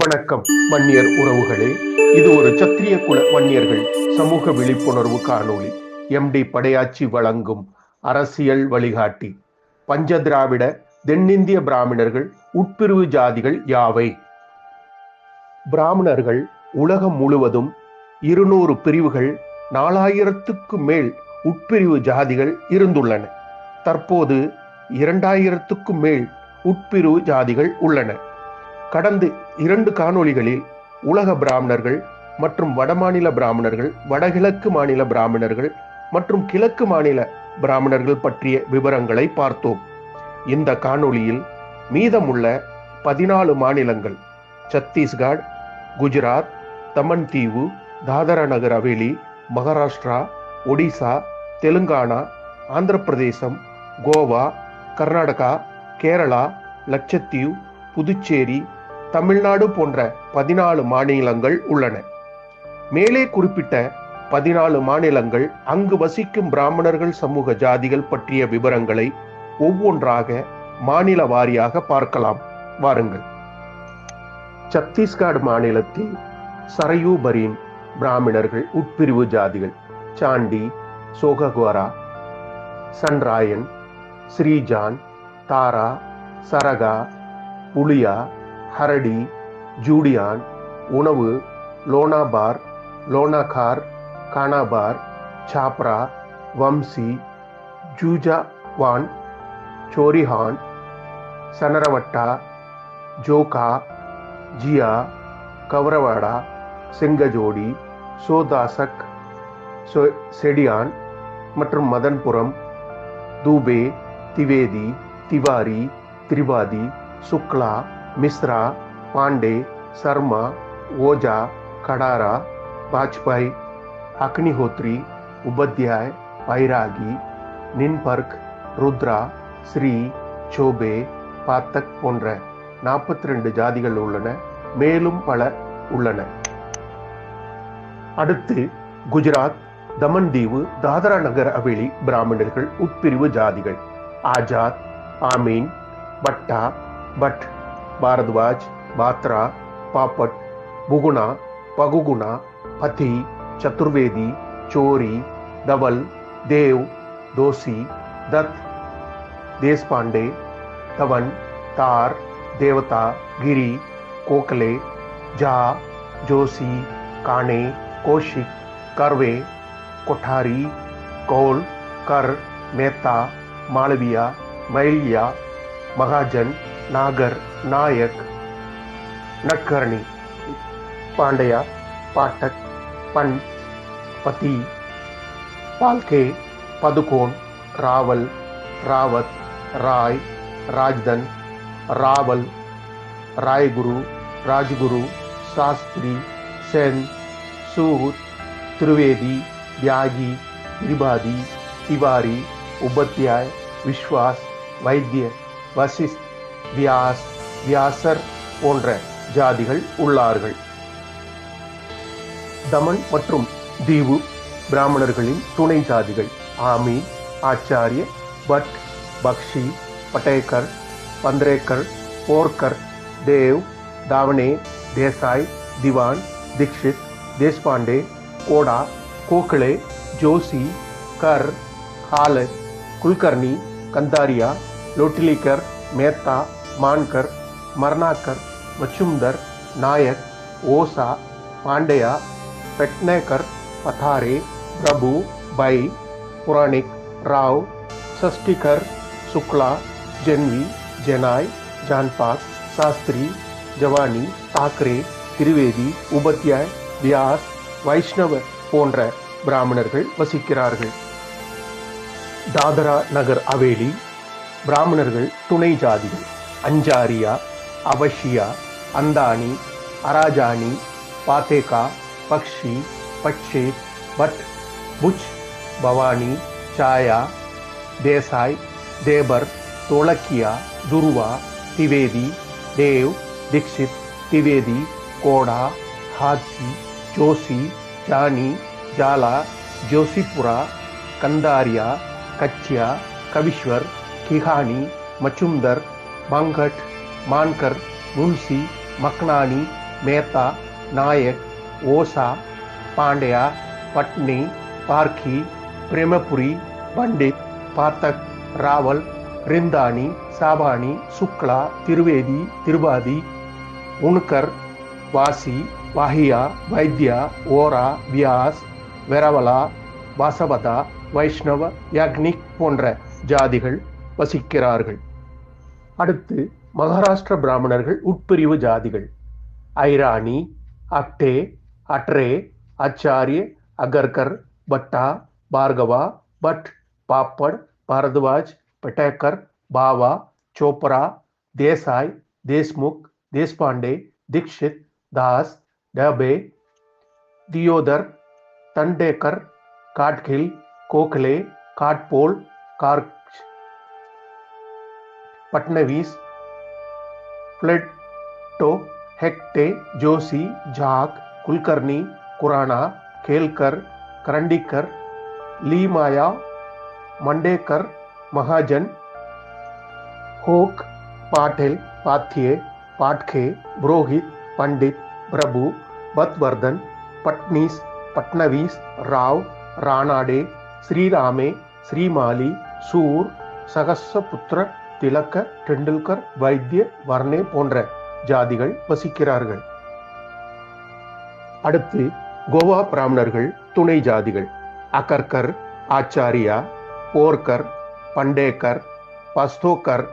வணக்கம் வன்னியர் உறவுகளே. இது ஒரு சத்திரிய குல வன்னியர்கள் சமூக விழிப்புணர்வு காணொளி. MD படையாச்சி வழங்கும் அரசியல் வழிகாட்டி. பஞ்சதிராவிட தென்னிந்திய பிராமணர்கள் உட்பிரிவு ஜாதிகள் யாவை? பிராமணர்கள் உலகம் முழுவதும் 200 பிரிவுகள், 4000க்கு மேல் உட்பிரிவு ஜாதிகள் இருந்துள்ளன. தற்போது 2000க்கு மேல் உட்பிரிவு ஜாதிகள் உள்ளன. கடந்த 2 காணொளிகளில் உலக பிராமணர்கள் மற்றும் வடமாநில பிராமணர்கள், வடகிழக்கு மாநில பிராமணர்கள் மற்றும் கிழக்கு மாநில பிராமணர்கள் பற்றிய விவரங்களை பார்த்தோம். இந்த காணொளியில் மீதமுள்ள 14 மாநிலங்கள் சத்தீஸ்கர், குஜராத், தமன் தீவு, தாதரா நகர் ஹவேலி, மகாராஷ்டிரா, ஒடிசா, தெலுங்கானா, ஆந்திர பிரதேசம், கோவா, கர்நாடகா, கேரளா, லட்சத்தீவு, புதுச்சேரி, தமிழ்நாடு போன்ற 14 மாநிலங்கள் உள்ளன. மேலே குறிப்பிட்ட 14 மாநிலங்கள் அங்கு வசிக்கும் பிராமணர்கள் சமூக ஜாதிகள் பற்றிய விவரங்களை ஒவ்வொன்றாக மாநில வாரியாக பார்க்கலாம். வாருங்கள். சத்தீஸ்கர் மாநிலத்தில் சரையூ பரீன் பிராமணர்கள் உட்பிரிவு ஜாதிகள் சாண்டி, சோககுவரா, சன்ராயன், ஸ்ரீஜான், தாரா, சரகா, புலியா, ஹரடி, ஜூடியான், உணவு, லோனாபார், லோனாகார், கானாபார், சாப்ரா, வம்சி, ஜூஜாவான், சோரிஹான், சனரவட்டா, ஜோகா, ஜியா, கவரவாடா, செங்கஜோடி, சோதாசக், செடியான் மற்றும் மதன்புரம், தூபே, திவேதி, திவாரி, திரிவாதி, சுக்லா, மிஸ்ரா, பாண்டே, சர்மா, ஓஜா, கடாரா, வாஜ்பாய், அக்னிஹோத்ரி, உபத்யாய், பைராகி, நின்பர்க், ருத்ரா, ஸ்ரீ, சோபே, பாத்தக் போன்ற 42 ஜாதிகள் உள்ளன. மேலும் பல உள்ளன. அடுத்து குஜராத், தமன் தீவு, தாதரா நகர் ஹவேலி பிராமணர்கள் உட்பிரிவு ஜாதிகள் ஆஜாத், ஆமீன், பட்டா, பட், பாரத்வாஜ், பாத்ரா, பாப்பட், புகுணா, பகுகுணா, பதி, சதுர்வேதி, சோரி, தவல், தேவ், தோசி, தத், தேஸ்பாண்டே, தவன், தார், தேவதா, கிரி, கோகலே, ஜா, ஜோசி, கானே, கோஷிக், கர்வே, கொட்டாரி, கௌல், கர், மேத்தா, மாளவியா, மைல்யா, மகாஜன், நாகர், நாயக், நட்கர்ணி, பாண்டயா, பாட்டக், பன், பதி, பால்கே, பதுகோன், ராவல், ராவத், ராய், ராஜ்தன், ராவல், ராய்குரு, ராஜ்குரு, சாஸ்திரி, சென், சூத், திரிவேதி, தியாகி, திரிபாதி, திவாரி, உபத்யாய், விஸ்வாஸ், வைத்திய, வசிஸ்த், வியாஸ், வியாசர் போன்ற ஜாதிகள் உள்ளார்கள். தமன் மற்றும் தீவு பிராமணர்களின் துணை ஜாதிகள் ஆமீன், ஆச்சாரிய, but, Bakshi, Patekar, பந்திரேக்கர், போர்க்கர், Dev, தாவனே, Desai, Diwan, Dikshit, Deshpande, Kota, Gokhale, Joshi, Ghar, ஹாலத், Kulkarni, Kandariya, லோட்டிலிக்கர், Mehta, மான்கர், மர்னாக்கர், மச்சும்தர், Naik, Oza, பாண்டயா, பெட்னேக்கர், பதாரே, Prabhu, by, Puranic, Rao, சஷ்டிகர், Shukla, ஜென்வி, ஜெனாய், ஜான்பாக், Shastri, Jawani, Thackeray, Trivedi, Upadhyay, Vyas, வைஷ்ணவ போன்ற பிராமணர்கள் வசிக்கிறார்கள். தாதரா நகர் ஹவேலி பிராமணர்கள் துணை ஜாதிகள் அஞ்சாரியா, அவஷியா, அந்தானி, அராஜானி, பாத்தேகா, பக்ஷி, பட்சே, பட், புச், பவானி, சாயா, தேசாய், தேபர், தோளக்கியா, துருவா, திவேதி, தேவ், தீக்ஷித், திவேதி, கோடா, ஹாஜி, ஜோசி, ஜானி, ஜாலா, ஜோசிபுரா, கந்தாரியா, கச்சியா, கவிஸ்வர், கிஹானி, மச்சும்தர், மங்கட், மான்கர், முன்சி, மக்னானி, மேத்தா, நாயக், ஓசா, பாண்டியா, பட்னி, பார்க்கி, பிரேமபுரி, பண்டித், பாத்தக், ராவல், ரிந்தானி, சாபானி, சுக்லா, திரிவேதி, திரிபாதி, உன்கர், வாசி, வாஹியா, வைத்யா, ஓரா, வியாஸ், வெரவலா, வாசவதா, வைஷ்ணவ, யாக்னிக் போன்ற ஜாதிகள் வசிக்கிறார்கள். அடுத்து மகாராஷ்டிர பிராமணர்கள் உட்பிரிவு ஜாதிகள். ஐராணி, அக்டே, அட்ரே, ஆச்சாரிய, அகர்கர், பட்டா, பார்கவா, பட், பாப்பட், பாரத்வாஜ், பெட்டேக்கர், பாவா, சோப்ரா, தேசாய், தேஷ்முக், தேஷ்பாண்டே, தீக்ஷித், தாஸ், டபே, தியோதர், தண்டேக்கர், காட்கில், கோகலே, காட்போல், கார்க், பட்னவிஸ், ஃப்ளெட்டோ, ஹெக்டே, ஜோஷி, ஜாக், குல்கர்னி, குரானா, கேல்கர், கரண்டிக்கர், லீமாயா, மண்டேக்கர், மகாஜன், ஹோக், பாட்டேல், பாத்தியே, பாட்கே, புரோஹித், பண்டித், பிரபு, பத்வர்தன், பட்னீஸ், பட்னவீஸ், ராவ், ராணாடே, ஸ்ரீராமே, ஸ்ரீமாலி, சூர், சகசபுத்திர, திலக்க, டெண்டுல்கர், வைத்திய, வர்ணே போன்ற ஜாதிகள் வசிக்கிறார்கள். அடுத்து கோவா பிராமணர்கள் துணை ஜாதிகள். அகர்கர், ஆச்சாரியா, போர்கர், பண்டேக்கர், பஸ்தோக்கர்,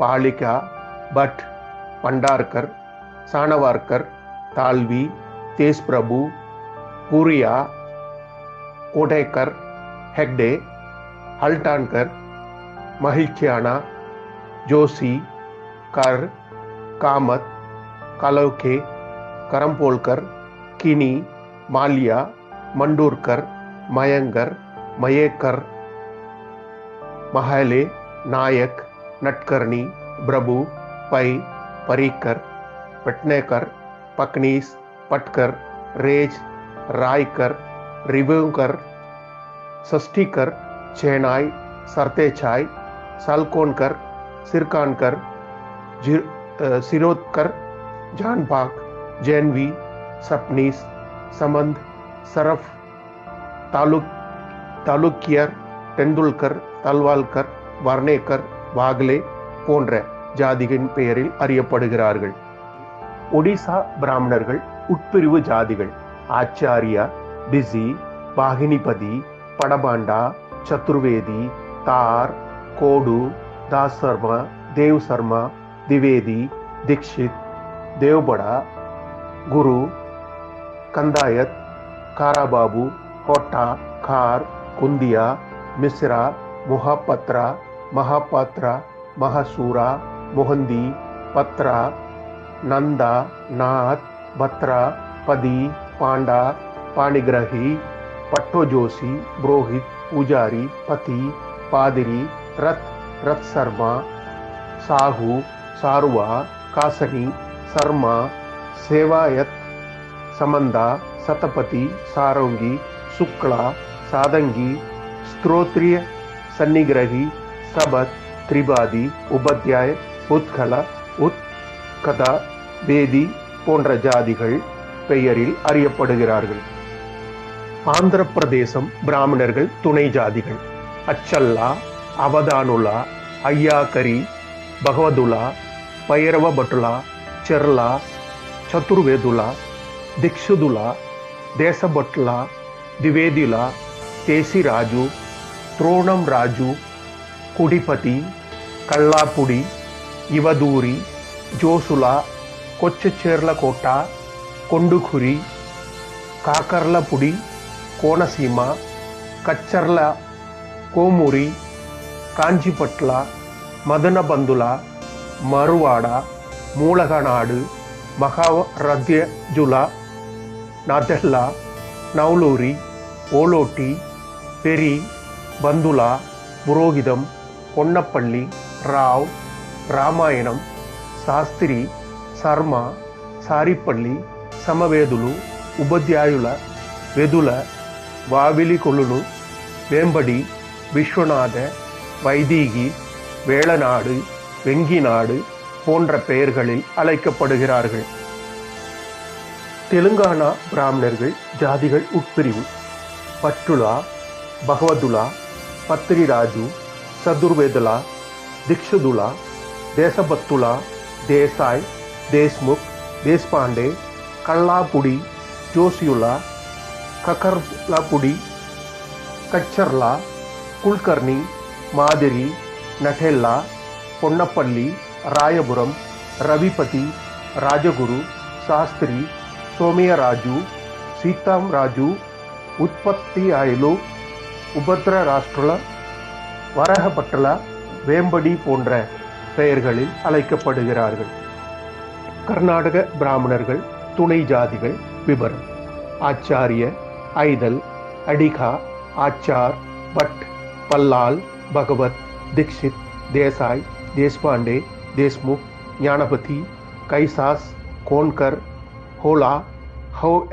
பாலிகா, பட், பண்டார்கர், சானவார்கர், தால்வி, தேஸ்பிரபு, பூரியா, கோடேக்கர், ஹெக்டே, ஹல்டான்கர், மஹில்கியானா, ஜோஷி, கர், காமத், கலோகே, கரம்போல்கர், கினி, மால்யா, மண்டூர்கர், மயங்கர், மயேக்கர், மஹலே, நாயக், நட்கர்னி, பிரபு, பை, பரீக்கர், பட்னேக்கர், பக்னீஸ், பட்கர், ரேஜ், ராய்கர், ரிவேங்கர், சஷ்டிகர், சேனாய், சர்தேச்சாய், சல்கோன்கர், சிர்கான்கர், சிரோத்கர், ஜான்பாக், ஜேன்வி, சப்னீஸ், சமந்த், சரஃப், தாலுக்கியர், டெண்டுல்கர், தல்வால்கர், வர்ணேக்கர், வாக்லே போன்ற ஜாதிகளின் பெயரில் அறியப்படுகிறார்கள். ஒடிசா பிராமணர்கள் உட்பிரிவு ஜாதிகள். ஆச்சாரியா, பிசி, பாகினிபதி, படபாண்டா, சதுர்வேதி, தார், கோடு, தாஸ் சர்மா, தேவ் சர்மா, திவேதி, தீக்ஷித், தேவ்படா, குரு, கந்தாயத், காராபாபு, கோட்டா, கார், குந்தியா, மிஸ்ரா, முஹாபத்ரா, மகாபாத்ரா, மஹசூரா, முஹந்தி, பத்ரா, நந்தா, நாத், பத்ரா, பதி, பாண்டா, பாணிகிரஹி, பட்டோஜோஷி, புரோஹித், பூஜாரி, பதி, பாதிரி, ரத், ரத் சர்மா, சாஹு, சாருவா, காசனி, சர்மா, சேவாயத், சமந்தா, சதபதி, சாரோங்கி, சுக்லா, சாதங்கி, ஸ்த்ரோத்ரிய, சன்னிகிரகி, சபத், திரிபாதி, உபத்யாய், உத்கல, உத்கதா, வேதி போன்ற ஜாதிகள் பெயரில் அறியப்படுகிறார்கள். ஆந்திர பிரதேசம் பிராமணர்கள் துணை ஜாதிகள். அச்சல்லா, அவதானுலா, ஐயாக்கரி, பகவதுலா, பைரவ பட்டுலா, செர்லா, சதுர்வேதுலா, திக்ஷுதுலா, தேசபட்டுலா, திவேதிலா, தேசிராஜு, துரோணம் ராஜு, குடிபதி, கல்லாப்புடி, யுவதூரி, ஜோசுலா, கொச்சச்சேர்லకోట, కొండుఖురి, కాకర్లపుడి, కోనసీమ, కచ్చర్ల, కోమూరి, కాంచిపట్ల, మదనబందుల, మరువాడ, మూలగనాడు, మహారథ్యజుల, నాదెల్ల, నౌలూరి, ఓలోటి, పెరి, బందుల, పురోహితం, కొండపల్లి, రావ్, రామాయణం, శాస్త్రి, శర్మ, సారిపల్లి, సమవేదులు, ఉపాధ్యాయుల, వెదుల, వావిలికొలులు, வேம்படி, விஸ்வநாத, வைதீகி, வேளநாடு, வெங்கிநாடு போன்ற பெயர்களில் அழைக்கப்படுகிறார்கள். தெலுங்கானா பிராமணர்கள் ஜாதிகள் உட்பிரிவு: பற்றுலா, பகவதுலா, பத்ரிராஜு, சதுர்வேதுலா, திக்ஷுதுலா, தேசபத்துலா, தேசாய், தேஷ்முக், தேஷ்பாண்டே, கல்லாபுடி, ஜோசியுலா, கக்கர்லாபுடி, கச்சர்லா, குல்கர்னி, மாதிரி, நட்டெல்லா, பொன்னப்பள்ளி, ராயபுரம், ரவிபதி, ராஜகுரு, சாஸ்திரி, சோமியராஜு, சீதாம் ராஜு, உற்பத்தி ஆயலு, உபத்ரராஷ்டிரல, வரஹபட்டல, வேம்படி போன்ற பெயர்களில் அழைக்கப்படுகிறார்கள். கர்நாடக பிராமணர்கள் துணை ஜாதிகள் விவரம்: ஆச்சாரிய, ஐதல், அடிகா, ஆச்சார், பட், பல்லால், பகவத், தீக்ஷித், தேசாய், தேஷ்பாண்டே, தேஷ்முக், ஞானபதி, கைசாஸ், கோன்கர், ஹோலா,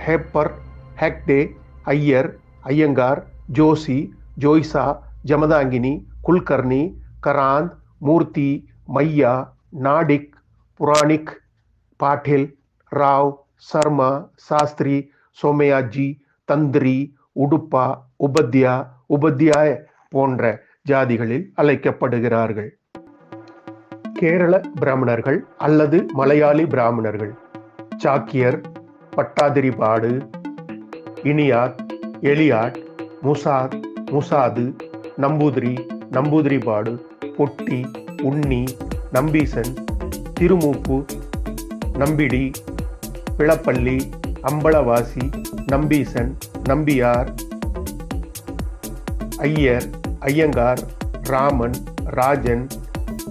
ஹேப்பர், ஹெக்டே, ஐயர், ஐயங்கார், ஜோஷி, ஜோய்சா, ஜமதாங்கினி, குல்கர்னி, கராந்த், மூர்த்தி, மையா, நாடிக், புராணிக், பாட்டில், ராவ், சர்மா, சாஸ்திரி, சோமயாஜி, தந்திரி, உடுப்பா, உபத்யா, உபத்யாய போன்ற ஜாதிகளில் அழைக்கப்படுகிறார்கள். கேரள பிராமணர்கள் அல்லது மலையாளி பிராமணர்கள்: சாக்கியர், பட்டாதிரிபாடு, இனியாத், எலியாட், முசாத், முசாது, நம்பூதிரி, நம்பூதிரிபாடு, பொட்டி, உன்னி, நம்பீசன், திருமூப்பு, நம்பிடி, பிளப்பள்ளி, அம்பலவாசி, நம்பீசன், நம்பியார், ஐயர், ஐயங்கார், ராமன், ராஜன்,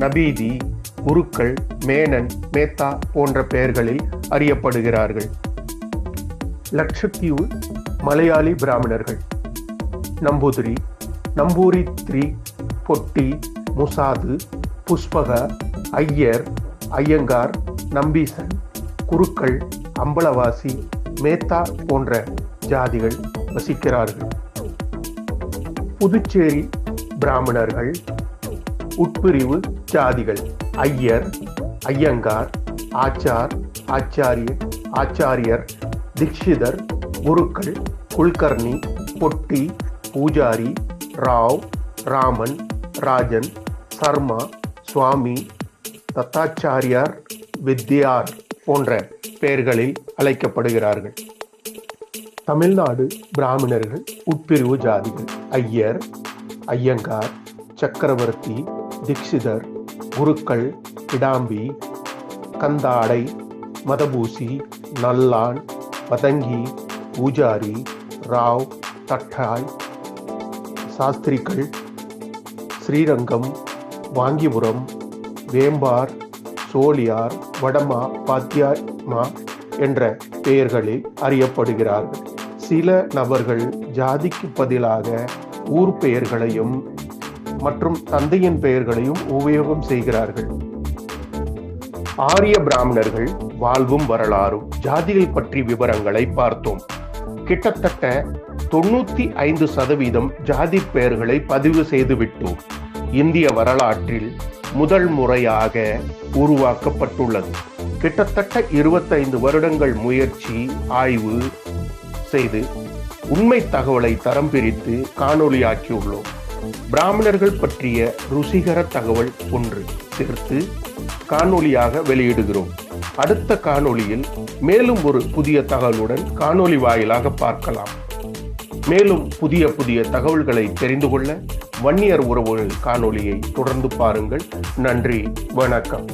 நபீதி, குருக்கள், மேனன், மேத்தா போன்ற பெயர்களில் அறியப்படுகிறார்கள். லட்சத்தீவு மலையாளி பிராமணர்கள்: நம்பூதிரி, நம்பூரித்ரி, பொட்டி, முசாது, புஷ்பக, ஐயர், ஐயங்கார், நம்பீசன், குருக்கள், அம்பலவாசி, மேத்தா போன்ற ஜாதிகள் வசிக்கிறார்கள். புதுச்சேரி பிராமணர்கள் உட்பிரிவு ஜாதிகள்: ஐயர், ஐயங்கார், ஆச்சார், ஆச்சாரியர், ஆச்சாரியர், தீக்ஷிதர், குருக்கள், குல்கர்னி, பொட்டி, பூஜாரி, ராவ், ராமன், ராஜன், சர்மா, சுவாமி, தத்தாச்சாரியார், வித்யார் போன்ற பெயர்களில் அழைக்கப்படுகிறார்கள். தமிழ்நாடு பிராமணர்கள் உட்பிரிவு ஜாதிகள்: ஐயர், ஐயங்கார், சக்கரவர்த்தி, தீக்ஷிதர், குருக்கள், கிடாம்பி, கந்தாடை, மதபூசி, நல்லான், மதங்கி, பூஜாரி, ராவ், தட்டாய், சாஸ்திரிகள், ஸ்ரீரங்கம், வாங்கிபுரம், வேம்பார், சோழியார், வடமா, பாத்தியமா என்ற பெயர்களில் அறியப்படுகிறார்கள். சில நபர்கள் ஜாதிக்கு பதிலாக ஊர் பெயர்களையும் மற்றும் தந்தையின் பெயர்களையும் உபயோகம் செய்கிறார்கள். ஆரிய பிராமணர்கள் வாழ்வும் வரலாறும் ஜாதிகள் பற்றி விவரங்களை பார்த்தோம். கிட்டத்தட்ட 95% ஜாதி பெயர்களை பதிவு செய்துவிட்டோம். இந்திய வரலாற்றில் முதல் முறையாக உருவாக்கப்பட்டுள்ளது. கிட்டத்தட்ட 25 வருடங்கள் முயற்சி, ஆய்வு செய்து உண்மை தகவலை தரம் பிரித்து காணொளியாக்கியுள்ளோம். பிராமணர்கள் பற்றிய ருசிகர தகவல் ஒன்று சேர்த்து காணொளியாக வெளியிடுகிறோம். அடுத்த காணொளியில் மேலும் ஒரு புதிய தகவலுடன் காணொளி வாயிலாக பார்க்கலாம். மேலும் புதிய தகவல்களை தெரிந்து கொள்ள வன்னியர் உறவுகள் காணொளியை தொடர்ந்து பாருங்கள். நன்றி, வணக்கம்.